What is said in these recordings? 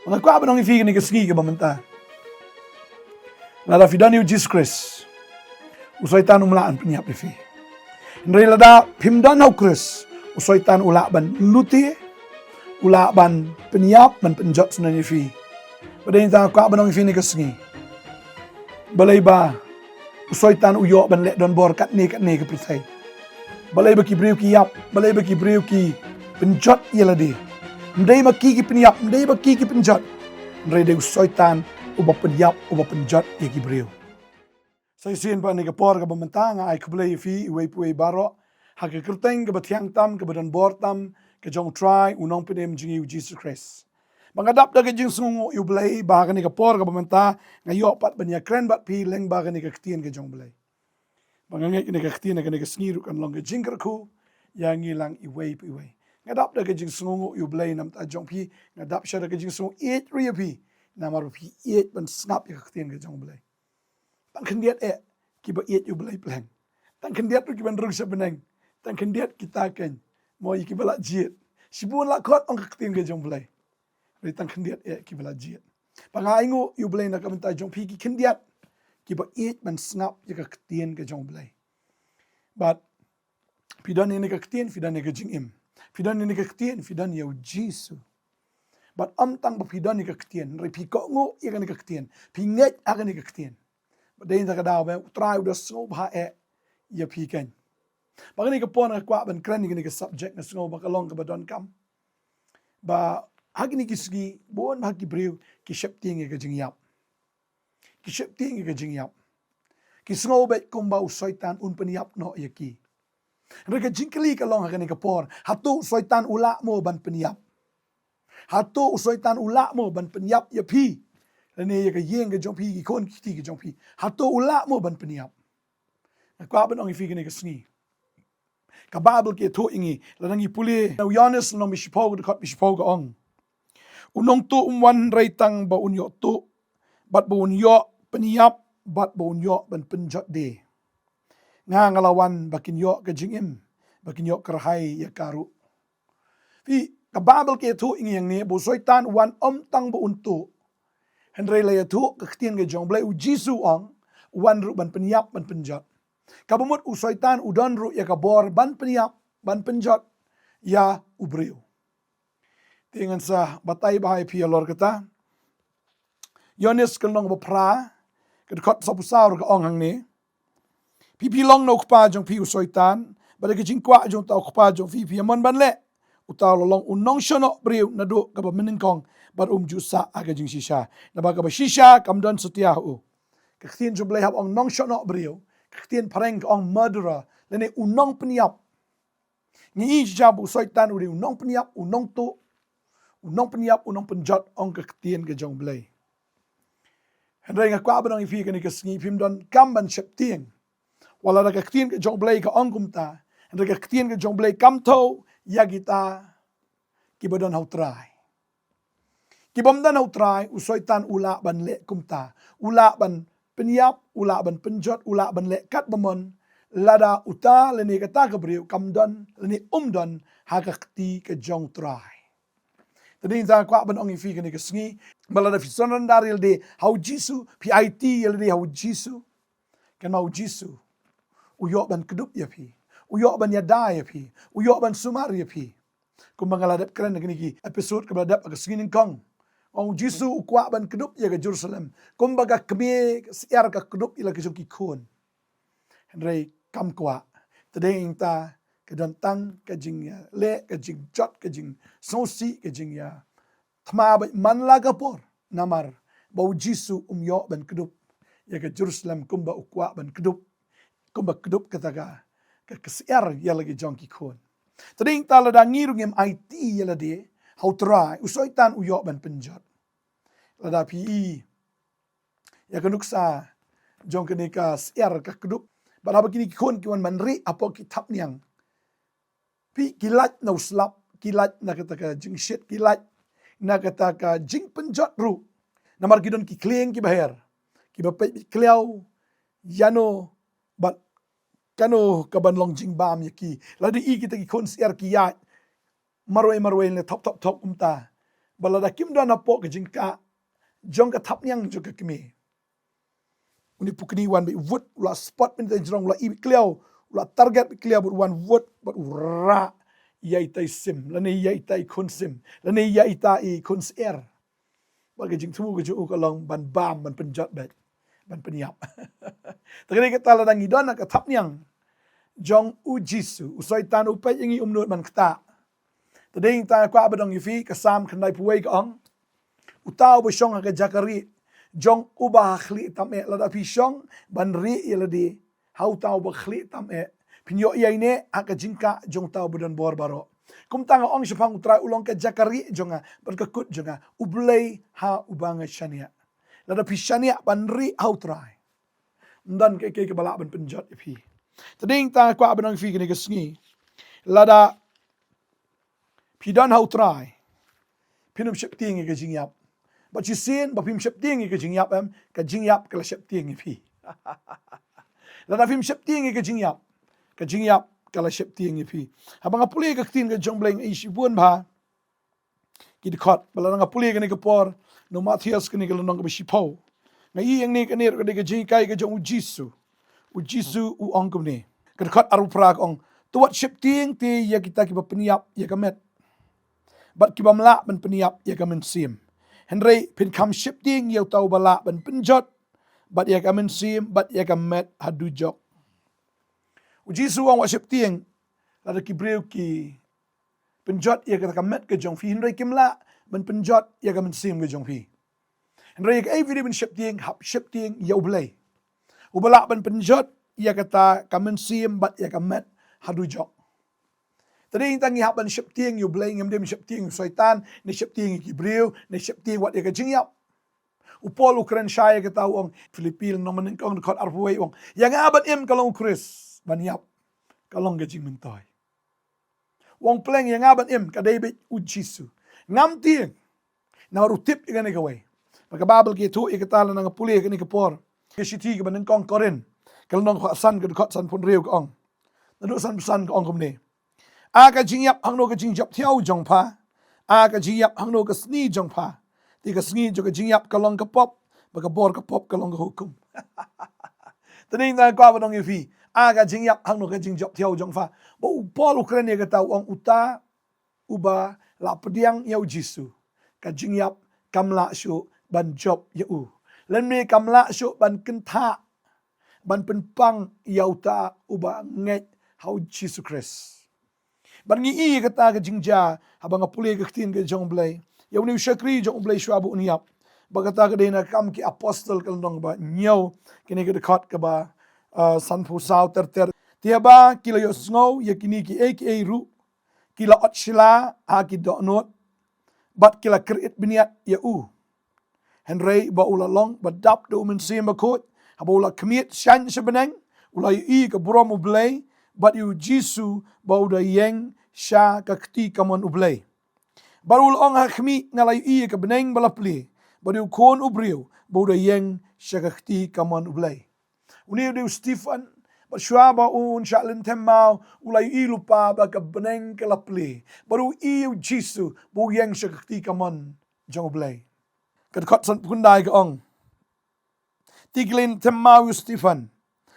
Mga kwa ba nang ifi ni kasngi ka bamanta. Lada fidani Jesus Christ. Usay tan umlaan penyap ifi. Ndre lada pimdan hau Christ. Usay tan ulaban luti. Ulaban penyap man penjot sunan ifi. Pada ta kwa ba nang ifi ni kasngi. Balei ba usay tan uyo ban lek don bor kat ni ke pritai. Balai baki briu ki yap, balai baki briu ki penjot yeladi. Ndai maki ki penyap, ndai maki ki penjot. Ndai de soitan uba penyap, uba penjot ye ki briu. Sai sin pa ni ka por ka bamanta nga ai kblai fi iwei puei baro. Ha ka kerteng ka bathiang tam ka badan bor tam ka jong try unong pedem jingi Jesus Christ. Mangadap da ka jing sungu yu blai ba ka ni ka por ka bamanta nga yo pat banya kren bat pi leng ba ka ni ka ktien ka jong blai. Bangangay kini kaktina kini kasngiru kan long jingkar ku yang ilang iway pi iway. Ngadap da kajing sungu yu blay nam ta jong pi ngadap siya da kajing sungu 8 ria pi namar pi 8 ban snap ya kaktin ka jong blay. Tang kendiat kiba 8 yu blay plan. Tang kendiat tu kiban rung sa benang. Tang kendiat kita kan mo kiba la jiet. Sibun la kot ong kaktin ka jong blay. Ri tang kendiat kiba la jiet. Pangaingu yu blay na kamenta jong pi ki kendiat kiba 8 man snap ya kaktin ka jong blay. But pidan ini kaktin fidan ni ka jingim. Fidan ini kaktin fidan ya jisu. But tang ba pidan ni kaktin ri pi ko ngo ya ka ni kaktin. Pi nget aga ni kaktin. But dain ta ka daw ba try udah so ba ya pi kan. Bang ni ka pon ka kwa ban kran ni ka subject na so ba ka long ka ba don kam. Ba hagi ni kisgi bon hagi briu ki sheptieng ka jingyap. Ki sheptieng ka jingyap. Ki sngo bet kumba usoitan un penyap no yaki. Reka jingkeli ka long ka ni ka por. Hatu usoitan ula mo ban penyap. Hatu usoitan ula mo ban penyap ya pi. Lani ya ka yeng ka jong pi ki kon ki ka jong pi. Hatu ula mo ban penyap. Na kwa ban ong ifi ka ni ka sngi. Ka Bible ki to ingi lanang ipuli na Yohanes no mishipo ka kot mishipo ka ong. Unong tu umwan reitang ba unyo tu bat ba unyo penyap bat ba unyo ban penjot de. Nga ngalawan bakin yo ka jingim bakin yo kerhai ya karu. Fi ka Bible ki to ingi yang ni bo soitan wan tang ba untu. Henry la ya tu ka ktien ka jong blai u Jisu ong wan ru ban penyap ban penjot. Kabumut u soitan udon ru ya ka bor ban penyap ban penjot ya ubriu. Tingan sa batay bahay pi alor kata. Yohanes kalong ba pra kedekot sapusar ka ong hang ni. Pipi long no kpa jong pi usoitan. Bada ke jingkwa jong tau kpa jong pi amon ban le. Utaw lolong unong shono briu na do ka ba meningkong bar jusa aga jing shisha. Na ba ka ba shisha kamdon setia hu. Kaktin jong blay hap ong nong shono briu. Kaktin pareng ka ong murderer. Lene unong penyap. Ni jab usoitan uri unong penyap unong tu. Unong penyap unong penjot ong kaktin ka jong blay. Henry nga kwa ba nang ifi ka ni kasngi pim don kamban sheptieng. Wala na kaktin ka jong blay ka ong kumta. Henry kaktin ka jong blay kamto ya kita kibadon hau try. Kibamdan hau try usoitan ula ban le kumta. Ula ban penyap, ula ban penjot, ula ban le kat bamon. Lada uta leni kata kabriu kamdon leni umdon hakakti ka jong try. Tadi inta kwa ban ong ifi ka ni kasngi. Balada fisonan daril de hau Jisu PIT yel de hau Jisu kan mau Jisu uyo ban kedup ya pi uyo ban yada ya pi uyo ban sumar ya pi kum bangaladap keren ngi episode kebaladap aga singin kong ong Jisu ukwa ban kedup ya ke Jerusalem kum baga kemi siar ka kedup ila ke joki kun Henry kam kwa tadi inta ke dantang ke jing ya le ke jing jot ke jing sosi ke jing ya Tma man laga por namar bau Jisu yo ban kedup ya ke Jerusalem kumba ukwa ban kedup kumba kedup kataga ke kesiar ya lagi jongki kon. Tading tala da ngirung yam IT ya lade hau try usoitan uyo ban penjot. Lada PE ya kenuksa jong kene ka siar ka kedup baraba kini kon kiwan manri apo kitab niang. Pi kilat na uslap kilat na kataga jingshit kilat na kata ka jing penjot ru namar gidon ki kleng ki baher ki bapet kliau yano bat kano kaban long jing bam yaki ladi I kita ki konsier ki ya marwe le top umta balada kim dan apo ke jingka jong ka thap nyang jo ke kemi uni pukni wan bi vut ula spot min te jrong ula i kliau ula target bi kliau but wan vut but ra yai tai sim lani yai tai kun sim lani yai ta I kun er ba ke jing thu ke ju ka long ban bam ban penjat bet ban penyap tagri ke tala dang idon ka thap nyang jong u jisu usoi tan u pe ingi umnut man kta tading ta kwa badong yifi ka sam khnai puwei ka ong utau bo shong ka jakari jong uba khli tame la da pi shong ban ri yeladi hau tau bo khli tame pinyo yaine aka jingka jong tau bodon bor baro kum tanga ong shapang utrai ulong ka jakari jonga berkekut jonga ublei ha ubanga shania la da pi shania ban ri hau trai ndan ke bala ban penjot pi tading ta kwa badong fi ke sngi la da Pidan hau try. Pinum sheptieng ke jingyap. But you seen ba pim sheptieng ke jingyap ka jingyap kala sheptieng pi. Lada pim sheptieng ke jingyap. Ka jingyap kala sheptieng pi. Habang apuli ka tin ke jongbleng isibun ba. Ki dikot bala nga apuli ke ni ke por no Matthias ke ni ke lonong ke sipo. Nga I yang ni ke ni ke jingkai ke jong ujisu. Ujisu u ongkum ni. Ke dikot aru prak ong tuat sheptieng ti ya kita ki ba peniap ya kamet. Bat ki bamla ban peniap ya kamen sim. Henry pin kam shifting ya tau bala ban penjot bat ya kamen sim bat ya kamet hadu jok. Uji suang wa shifting la ki breu ki penjot ya kamet ke jong fi Henry kimla ban penjot ya kamen sim ke jong fi. Henry ka every ban shifting hap shifting ya ublay. Ubala ban penjot ya kata kamen sim bat ya kamet hadu jok. Tadi tangi hap ban sheptieng you blaying dem sheptieng syaitan ni sheptieng Gibril ni sheptieng wat ya ka jingyap. Upol Ukran Shaya ka tau ong Filipil no manin kong kot arpuai ong. Yang aban kalong Chris ban yap kalong ka jing mentoy. Wong pleng yang aban ka David ujisu. Ngam tieng na rutip ikan ni kawai. Maka babel ki tu ikatala nang puli ka ni kapor. Kishiti ka banin kong korin. Kalong ko san ka kot san pun riu ka ong. Nadu san ka ong kum ni. Aga jingyap hangno ka jingjap thiau jong pha aga jingyap hangno ka sni jong pha ti ka sni jo ka jingyap kalong ka pop ba ka bor ka pop kalong ka hukum tading na kwa ba dong ifi aga jingyap hangno ka jingjap thiau jong pha bo pol Ukraine ka tau ong uta uba la pediang yau jisu ka jingyap kamla shu ban job yau len me kamla shu ban kentha ban penpang yau ta uba ngai hau Jesus Christ. Ban ngi I kata ke jingja habang apuli ke tin ke jong blay yau ni shakri jong blay shwabu niap bagata ke dena kam ki apostle ke ndong ba nyau kini ke dekat ke ba san pu sau ter tiaba kilo yo snow ye kini ki aka ru kila otshila ha ki do not bat kila krit biniat ya henry ba ula long ba dap do men sim ba kot haba ula kmiet shan sebeneng ula I ke brom blay bat yu jisu ba uda yeng sha kakti kamon ublay. Barul ong hakmi ngalay I ka beneng balapli. Bariu kon ubriu boda yeng sha kakti kamon ublay. Uniu diu Stephen Bashwa un shalin temau ulay I lupa ba ka beneng kalapli. Baru iu jisu bo yeng sha kakti kamon jong ublay. Kadkot san pundai ka ong. Tiglin temau Stephen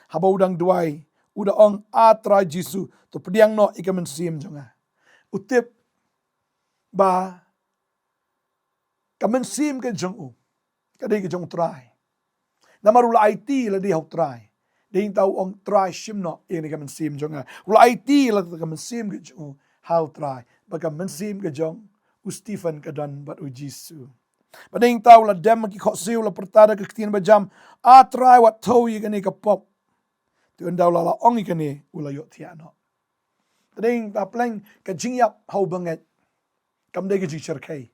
habaudang duai uda ong atra jisu to pediang no ikamen sim jonga utip ba kamen sim ke jong kadai ke jong try namarula IT la di hau try ding tau ong try shim no ini kamen sim jonga ula IT la kamen sim ke jong hau try ba kamen sim ke jong Stephen kadan bat u jisu bading tau la dem ki kho siu la pertada ke tin ba jam a try wat to yi ni ka pop tuan daw la ong ikani ula yo tiano tading ta pleng ka jingyap hau banget kam de ji cherkai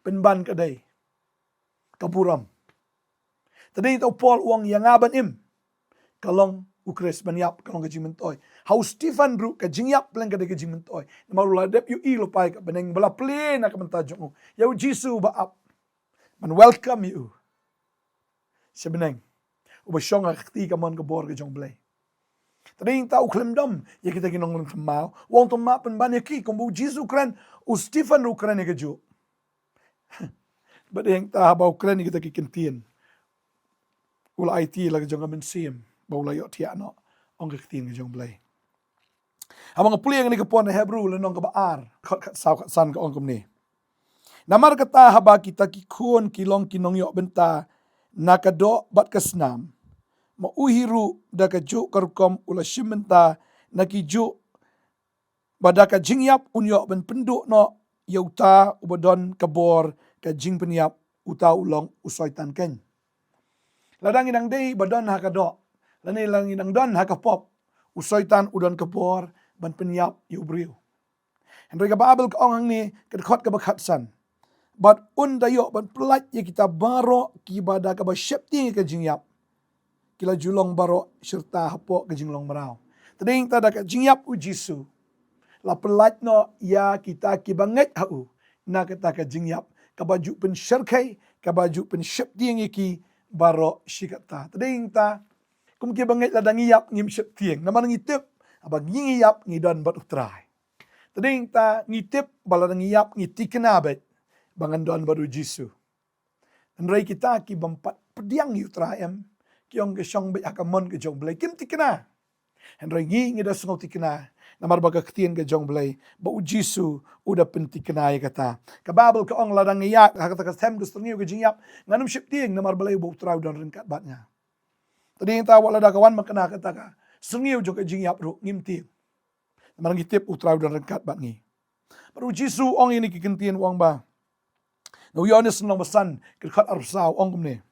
pen ban ka dei kapuram tading ta pol wong yang aban kalong ukres banyap kalong ka jimentoy hau Stephen ru ka jingyap pleng ka de ka jimentoy marula dep yu ilo pai ka beneng bala plena ka mentajong ya jisu ba up man welcome you sebeneng uba shong akti ka mon ka bor ka jong blay tading tau klemdom ya kita kinong Nongthymmai wong to ma pen ban ki kombu jisu kren u Stephen ru kren ke ju Badeng ta bau kren kita kikentien. Ula IT lagi jong amen sim. Bau layok tiak no. Ong keketien ke jong belai. Abang puliang ni kepuan Hebrew lenong ke baar. Kat saw kat san ke ong kem ni. Namar kata haba kita kikun kilong kinong yok benta nakado bat kesnam. Mauhiru da kaju karukom ula shimenta nakiju badaka jingyap unyok ben penduk no yauta ubadon kabor ka jing peniap uta ulong usoitan ken. Ladang inang dei badon hakado. Lani lang inang don hakapop. Usoitan udon kabor ban peniap yubriu. Henry ka babel ka ong ni kedkot ka bakhatsan. Bat un dayo ban pelat ya kita baro ki bada ka ba sheptieng ka jingyap. Kila julong baro serta hapok ka jinglong marau. Tading tada ka jingyap u Jisu. La pelat no ya kita ki banget hau na kata ka jingyap ka baju pen syarkai ka baju pen sheptieng ki baro shikata. Tading ta kum ki banget la dangiyap ngim sheptieng. Naman ngitip abang ngiyap ngidon bat utrai. Tading ta ngitip bala ngiyap ngiti kenabet bangan don baru Jisu. Andrai kita ki bampat pediang yutraem kiong ke syong be akamon ke jong belai kim tikena. Andrai ngi ngida sengau tikena namar baga ketien ke jong belai ba Jisu udah pentikena ya kata. Ka babel ke ong ladang ngiyak kata ka tem ke strengiu ke jingyap nganum shiptieng namar belai ba utrau don ringkat batnya. Tadi ta wala da kawan makena kata ka strengiu jong ke jingyap ru ngimti. Namar ngitip utrau don ringkat bat ngi. Baru Jisu ong ini kikentien wong ba. No Yohanes nong basan kerkat arsau ong kumne.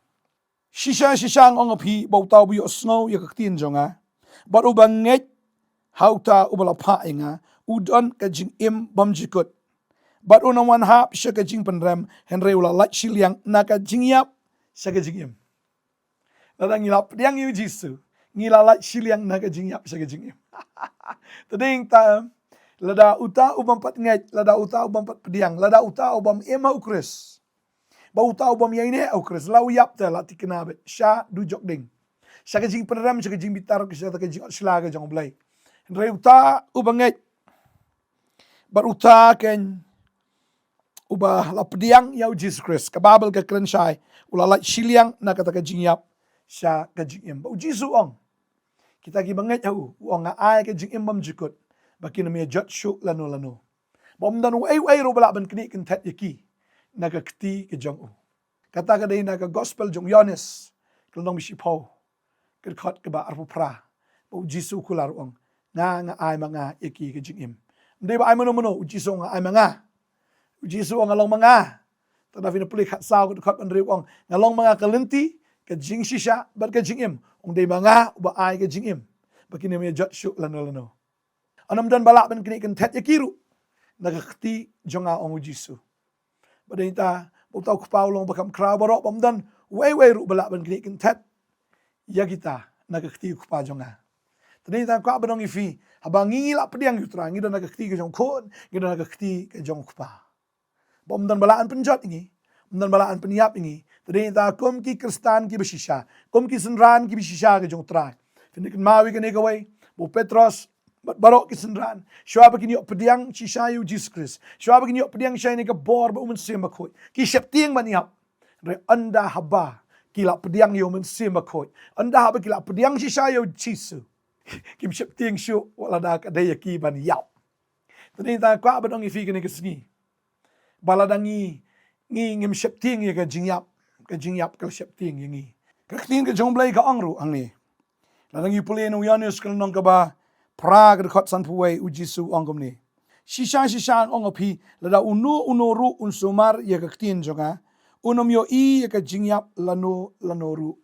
Shisha ong api bau tau bu yo snow ya kaktin jonga. But ubanget hauta ubala pa inga udon ka jing im bam jikut. But una wan hap sya ka jing penrem henry ula lat shiliang na ka jing yap sya ka jing im. Ladang ngilap diang yu Jisu ngilalat shiliang na ka jing yap sya ka jing im. Tading ta lada uta ubam pat ngai lada uta ubam pat pediang lada uta ubam ema ukris. Bau tahu bom yang ini ukris lau yap ta lati kenabet sya du jok ding. Sya ka jing penram sya ka jing bitar ke sya ka jing slaga jong blai. Re uta ubanget bar uta ken ubah la pediang yau Jesus Christ ka babel ka kren syai ula lat shiliang na kata ka jing yap sya ka jing im. Bau Jisu ong. Kita ki banget yau ong ai ka jing im bam jikut. Bakin me jot syuk lanu. Bom dan wai ro bala ban kini kentet yaki. Naga keti ke jong u. Kata ka dai naga gospel jong Yohanes. Kelong bisi pau. Kerkot ke ba arpu pra. Bau Jisu kular ong. Nga ai manga yaki ke jing im. Mdai ba ai mano Jisu nga ai manga. Jisu ong along manga. Tada fina puli kat sao kerkot pandri ong. Ngalong manga kelenti ke jing shisha bar ke jing im. Ong dai manga uba ai ke jing im. Bakini me jot syuk lano. Anam dan balak ban kini kentet yakiru. Naga keti jonga ong Jisu. Badai ta bau kupau long bakam krau barok pamdan wei ru balak ban kini kentet ya kita naga keti kupa jonga. Tadi ta kwa banong ifi habang ngila pediang yutra ngi naga keti ke jong kon ngi naga keti ke jong kupa. Pamdan balaan penjot ini pamdan balaan peniap ini. Tadi ta kom ki kristan ki besisha kom ki senran ki besisha ke jong tra. Findik mawi ke negawai bu Petros barok kisenran. Syua begini yok pediang cishayu Jesus Christ. Syua begini yok pediang syai ni ke bor ba umen sim bakoi. Ki sheptieng maniap. Re anda haba kila pediang yo umen sim bakoi. Anda haba kila pediang cishayu Jesus. Kim sheptieng syu wala da ka daya ki ban yap. Tadi ta kwa badong ifi ke ni kesni. Baladangi ngim sheptieng ya ka jingyap. Ka jingyap ka sheptieng ngi. Ka ktin ke jongblai ka angru angni. Ladangi pulen Yohanes kan nong ka ba pra kerkot san puwei Jisu ongkom ni. Shisha ong api lada unu ru unsumar ya kaktin jonga. Unom yo ya ka jingyap lano ru.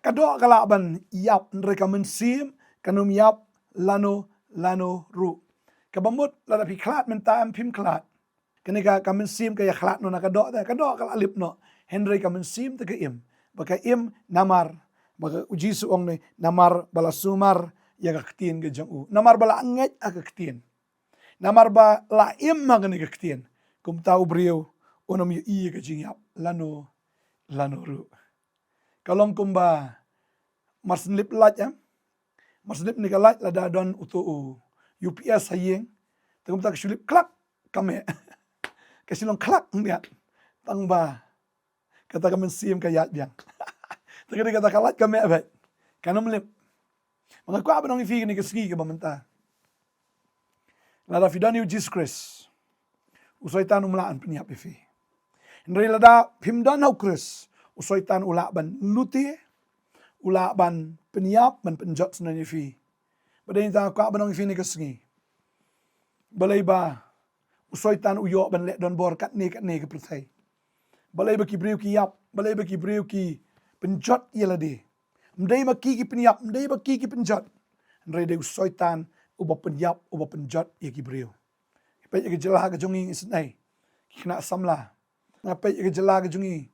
Kado kalaban yap mereka mensim kanum yap lano ru. Kabamut lada pi klat mentam pim klat. Kenika ka mensim ka ya klat no nakado ta kado kalalip no. Henry ka mensim ta ka im. Baka im namar baka Jisu ong ni namar balasumar ya kaktin ke jong u. Namar bala anget kaktin. Namar ba la im magani kaktin. Kum tau brio onom yu iya ke jingyap lano ru. Kalong kumba marsenlip lat ya. Marsenlip ni kalat lada don utu UPS hayeng. Tengum tak sulip klak kame. Kasilong klak ngiat. tang ba kata ka mensim ka yat biang tagad kata kalat ka me bet kanam lip mga kwa ba nong ifi ni kasgi ka bamenta la fidani Jesus Christ usoy tan umlaan peniap ifi Nri lada pimdan hau Chris usoy tan ula ban luti ula ban peniap ban penjot senan ifi badai ta kwa ba nong ifi ni kasgi balai ba usoy tan uyo ban le don bor kat ne ke perthai balai ba ki briu ki yap balai ba ki briu ki penjot yelade mdai ba ki peniap mdai ba ki penjot nri de usoy tan uba penyap uba penjot ye ki briu pe ye jelah ka jongi isnai kina samla ngape ye jelah ka jongi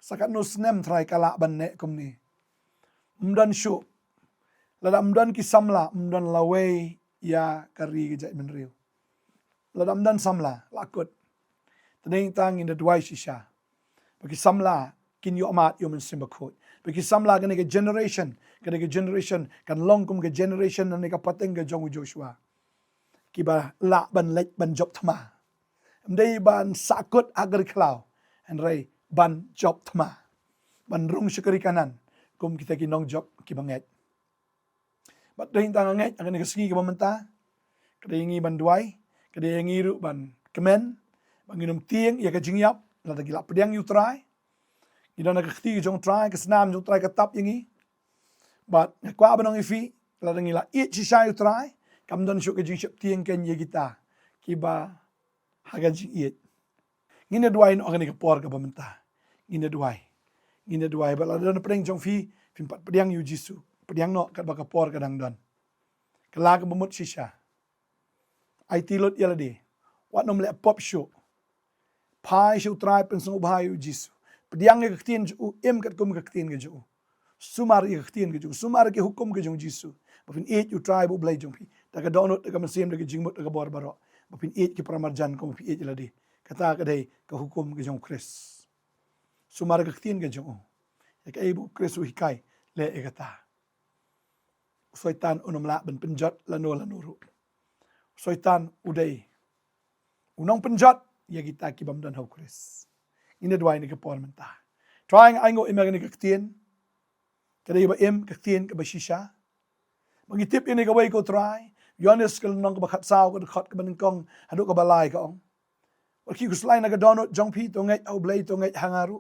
sakat no snem try kala ban ne kumni mdan shu lada mdan ki samla mdan lawe ya kari ke jai menriu lada mdan samla lakut tadeng tang in the dwai shisha bagi samla kin yo amat yo men simbakut bagi samla kan ke generation kan longkum ke generation ne ka pateng ke jongu Joshua kiba la ban lek ban job thma mdei ban sakut agar klau and rai ban job thma ban rung syukuri kanan kum kita ki nong job ki banget bat dei tang nget akan ke segi ke bamenta kedai ban duai kedai ngiru ban kemen banginum tieng ya ka jingyap la da gila pediang yu try idana ka khti jong try ka snam jong try ka tap yangi but kwa banong ifi la da ngila it chi sha yu try kam don syuk ka jing sheptieng ken ye kita kiba haga jing it ngine duai no akan ka por ka bamenta ngine duai ba la da pedeng jong fi pimpat pediang yu jisu pediang no ka ba ka por ka dang don kala ka bamut shisha IT lot yalade wat nom le pop show pai show try pen so bhai yu jisu pediang ke ktien ju em kat kum ke ktien ke ju sumar ke ktien ke ju sumar ke hukum ke jong jisu bapin et yu try bu blai jong pi ta ka donut ta ka mesim ta ka jingmut ta ka bor baro bapin et ke pramarjan kom pi et lade kata ka dei ka hukum ke jong Chris sumar ke ktien ke jong ya ka ibu Chris hikai le e kata soitan unom la ben penjot lano ru soitan udai unong penjot ya kita kibam dan hau Chris ina dua ini ke por menta trying aingo imagine ke ktien kada ba em ke ktien ke bashisha bagi tip ini ke way ko try yones ke nong ba khat saw ko khat ke ban kong hadu ka balai ka ong waki ku slai na ga donut jong pi to ngai au blai to ngai hangaru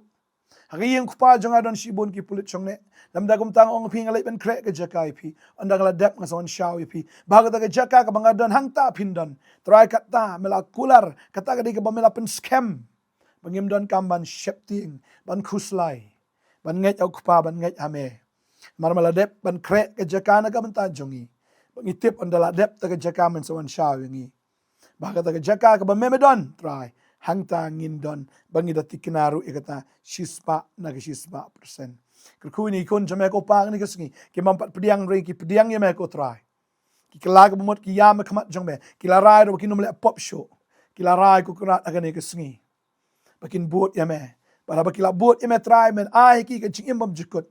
hagi yang kupa jong adon shibun ki pulit chongne lamda kum tang ong pi ngalai ben krek ke jakai pi andang la dep ngason shaw pi baga ta jaka ka bangadon hangta pindon try kata mela kular kata ka di ka bamela pen scam bangim don kamban sheptieng ban khuslai ban ngai au kupa ban ngai ame marmala dep ban krek ke jaka na ka banta jongi bangi tip andala dep ta ka jaka men son shaw ngi baga ta jaka ka bamemedon try hangta ngindon bangi dati kinaru ikata shispa naga shispa persen kerkuni kun jame ko pang ni kasngi ki mampat pediang ring ki pediang ye me ko try ki kelag bumot ki yam khamat jongbe ki la rai ro ki numle pop show ki la rai ku krat agane kasngi bakin buat ye me para bakila buat ye me try men ai ki ka ching imbam jikut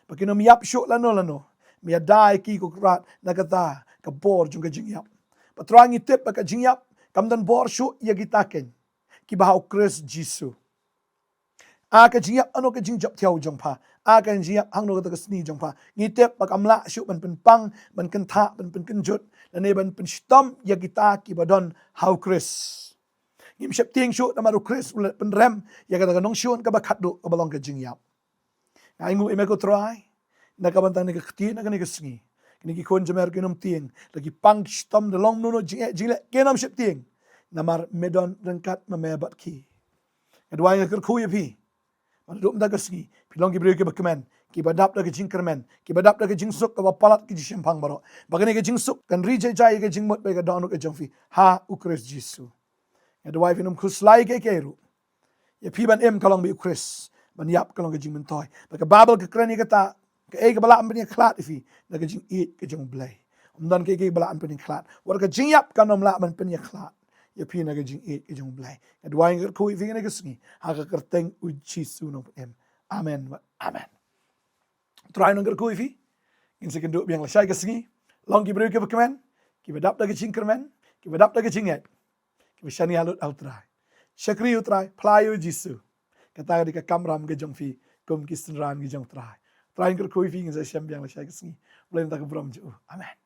bakin um yap show lano mi dai ki ku krat nagata ka bor jong ka jing yap patrangi tip ka jing yap kamdan bor show ye gitaken ki bahau Chris Jisu aka jingyap ano ka jingjap thiau jongpha aka jingyap hangno ka sni jongpha ngitep pakamla shu ban pen pang ban kan tha ban pen kunjut lane ban pen stom ya kita ki badon hau Chris ngim sheptieng shu namaru Chris ulet pen rem ya ka nong shun ka ba khatdu ka balong ka jingyap aingu emeko try na ka bantang ni ka khti na ka ni ka sngi kini ki kon jamer kinom tieng lagi pang stom de long no jingle kenam sheptieng namar medon rengkat memebat ki kedua yang kerku ya pi maduk mda kasgi pilong ki brio ki bakmen ki badap da jing kermen ki badap da jing suk ka palat ki shimpang baro bagane ki jing suk kan rije jai ki jing mot be ka donu ka jong fi ha ukris jisu kedua finum kuslai ke keru ya pi ban em kalong bi ukris ban yap kalong ka jing mentoy ba ka babel ka krani ka ta ka e ka bala ambni klat fi da ka jing eat ka jong blai umdan ke bala ambni klat war ka jing yap kanom la ban pen ya klat ya pi na gajing e gajing blai adwai ngar ko ifi na gasngi ha ka kerteng uji suno em amen amen try ngar ko ifi in second do biang la shai gasngi long ki bru ke bakmen ki badap da gajing kermen ki badap da gajing et ki bishani halut out try shakri utrai playo jisu kata di ka kamram ke jong fi kum kisran ke jong trai. Trai ker koi fi ngin sa syam biang la syai kesngi. Boleh tak bram ju. Amen.